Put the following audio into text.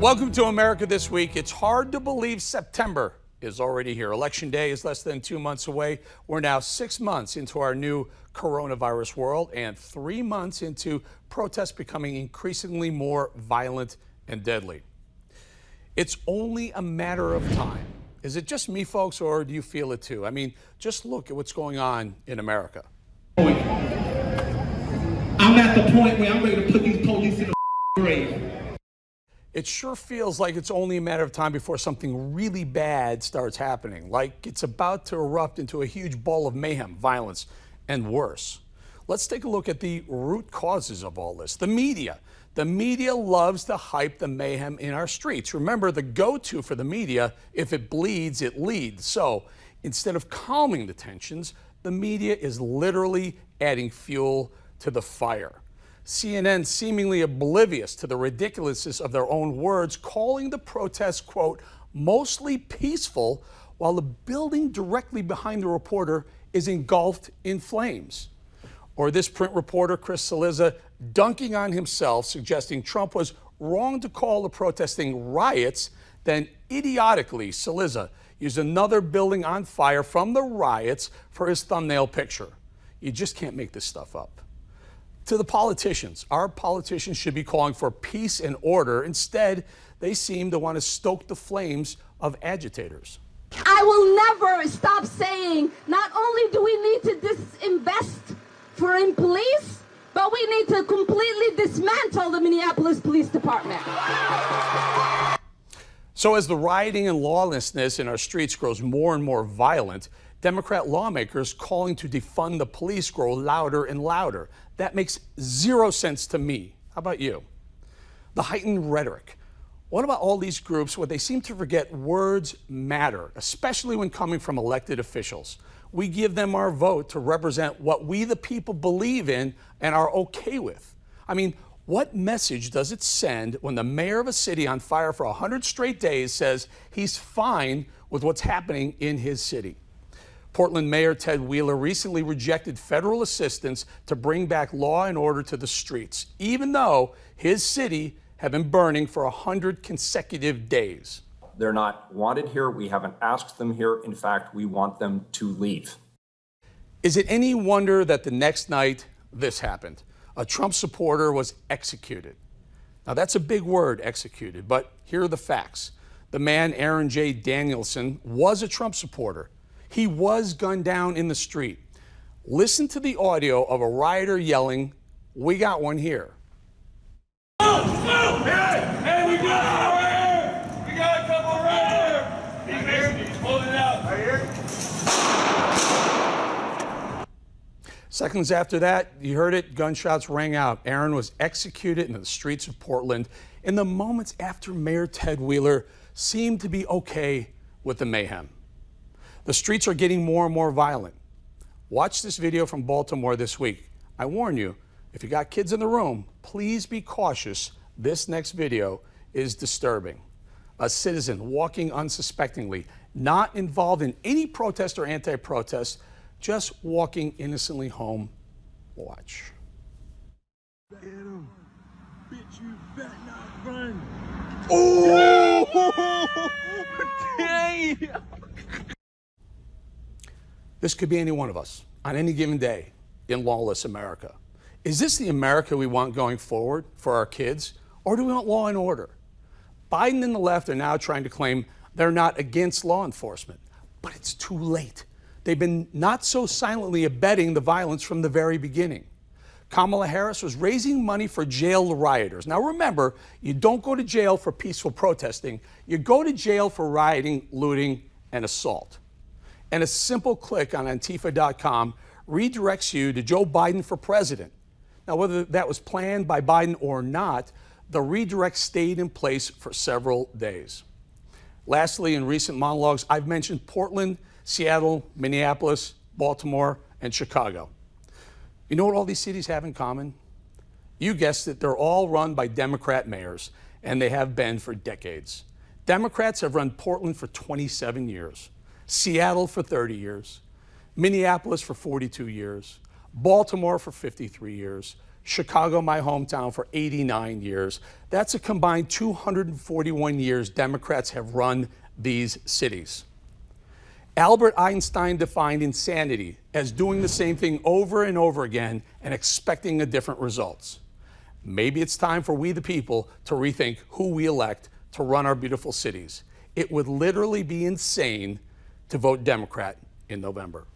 Welcome to America This Week. It's hard to believe September is already here. Election Day is less than 2 months away. We're now 6 months into our new coronavirus world and 3 months into protests becoming increasingly more violent and deadly. It's only a matter of time. Is it just me, folks, or do you feel it too? I mean, just look at what's going on in America. I'm at the point where I'm ready to put these police in the grave. It sure feels like it's only a matter of time before something really bad starts happening, like it's about to erupt into a huge ball of mayhem, violence, and worse. Let's take a look at the root causes of all this. The media. The media loves to hype the mayhem in our streets. Remember, the go-to for the media, if it bleeds, it leads. So instead of calming the tensions, the media is literally adding fuel to the fire. CNN seemingly oblivious to the ridiculousness of their own words, calling the protests, quote, mostly peaceful, while the building directly behind the reporter is engulfed in flames. Or this print reporter, Chris Cillizza, dunking on himself, suggesting Trump was wrong to call the protesting riots, then idiotically, Cillizza used another building on fire from the riots for his thumbnail picture. You just can't make this stuff up. To the politicians, our politicians should be calling for peace and order. Instead, they seem to want to stoke the flames of agitators. I will never stop saying, not only do we need to disinvest in police, but we need to completely dismantle the Minneapolis Police Department. So as the rioting and lawlessness in our streets grows more and more violent, Democrat lawmakers calling to defund the police grow louder and louder. That makes zero sense to me. How about you? The heightened rhetoric. What about all these groups where they seem to forget words matter, especially when coming from elected officials? We give them our vote to represent what we the people believe in and are okay with. I mean, what message does it send when the mayor of a city on fire for 100 straight days says he's fine with what's happening in his city? Portland Mayor Ted Wheeler recently rejected federal assistance to bring back law and order to the streets, even though his city had been burning for 100 consecutive days. They're not wanted here. We haven't asked them here. In fact, we want them to leave. Is it any wonder that the next night this happened? A Trump supporter was executed. Now, that's a big word, executed, but here are the facts. The man, Aaron J. Danielson, was a Trump supporter. He was gunned down in the street. Listen to the audio of a rioter yelling, "We got one here." Hey, we got one here! We got a couple right here! He's pulling it out. Right here. Seconds after that, you heard it, gunshots rang out. Aaron was executed in the streets of Portland in the moments after Mayor Ted Wheeler seemed to be okay with the mayhem. The streets are getting more and more violent. Watch this video from Baltimore this week. I warn you, if you got kids in the room, please be cautious. This next video is disturbing. A citizen walking unsuspectingly, not involved in any protest or anti-protest, just walking innocently home. Watch. Get him. Bitch, you better not run. Oh! Dang! This could be any one of us on any given day in lawless America. Is this the America we want going forward for our kids, or do we want law and order? Biden and the left are now trying to claim they're not against law enforcement, but it's too late. They've been not so silently abetting the violence from the very beginning. Kamala Harris was raising money for jail rioters. Now remember, you don't go to jail for peaceful protesting. You go to jail for rioting, looting, and assault. And a simple click on Antifa.com redirects you to Joe Biden for president. Now, whether that was planned by Biden or not, the redirect stayed in place for several days. Lastly, in recent monologues, I've mentioned Portland, Seattle, Minneapolis, Baltimore, and Chicago. You know what all these cities have in common? You guessed it, they're all run by Democrat mayors, and they have been for decades. Democrats have run Portland for 27 years. Seattle for 30 years, Minneapolis for 42 years, Baltimore for 53 years, Chicago, my hometown, for 89 years. That's a combined 241 years Democrats have run these cities. Albert Einstein defined insanity as doing the same thing over and over again and expecting a different results. Maybe it's time for we the people to rethink who we elect to run our beautiful cities. It would literally be insane to vote Democrat in November.